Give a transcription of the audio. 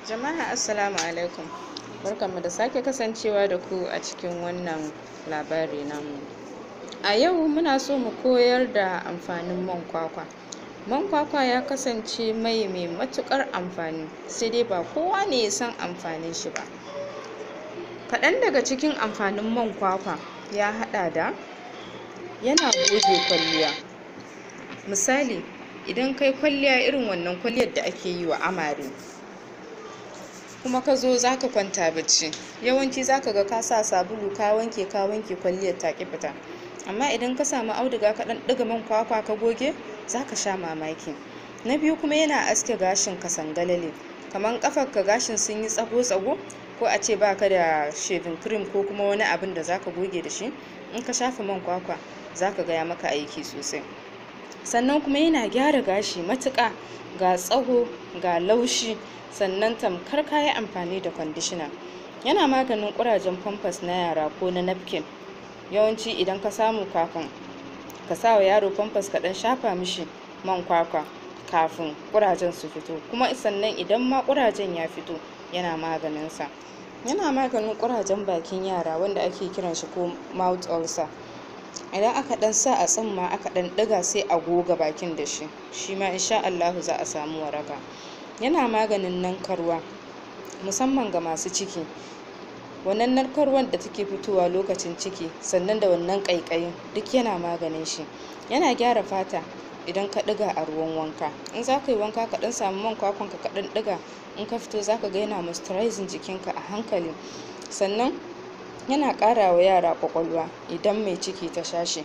Jama'a assalamu alaikum, barkanmu da sake kasancewa da ku a cikin wannan labari namu. A yau muna so mu koyar da amfanin man kwakwa. Man kwakwa ya kasance mai matuƙar amfani, sai dai ba kowa ne ya san amfanin shi ba. Kaɗan daga cikin amfanin man kwakwa ya haɗa da yana goge kwalliya. Misali, idan kai kwalliya irin wannan kwalliyar da ake yi wa amare, kuma ka zo za ka kwanta bacci, yawanci za ka ga ka sa sabulu ka wanke kwalliyar ta ƙi fita. Amma idan ka samu auduga ka ɗan ɗiga man kwakwa ka goge, za ka sha mamaki. Na biyu kuma yana aske gashin ka sangalale, kamar ƙafar ka gashin sun yi tsago-tsago, ko a ce baka da shaving cream ko kuma wani abin da za ka goge da shi, in ka shafa man kwakwa za ka ga ya maka aiki sosai. Sannan kuma yana gyara gashi matuƙa, ga tsaho ga laushi, sannan tamkar ka yi amfani da kwandishina. Yana maganin ƙurajen famfas na yara ko na napkin. Yawanci idan ka samu kafin ka sa wa yaro famfas ka ɗan shafa mishi man kwakwa kafin ƙurajen su fito, kuma sannan idan ma ƙurajen ya fito yana maganinsa. Yana maganin ƙurajen bakin yara wanda ake kiran shi ko mouth ulcer. Idan aka ɗan sa a tsumma aka ɗan ɗiga sai a goga bakin da shi, shi ma insha Allahu za a samu waraka. Yana maganin nankarwa, musamman ga masu ciki. Wannan narkarwar da take fitowa lokacin ciki, sannan da wannan ƙaiƙayin, duk yana maganin shi. Yana gyara fata idan ka ɗiga a ruwan wanka. In za ka yi wanka ka ɗan samu man kwakwan ka ɗan ɗiga, in ka fito za ka ga yana moisturizing jikinka a hankali. Sannan yana ƙara wa yara ƙwaƙwalwa idan mai ciki ta sha shi.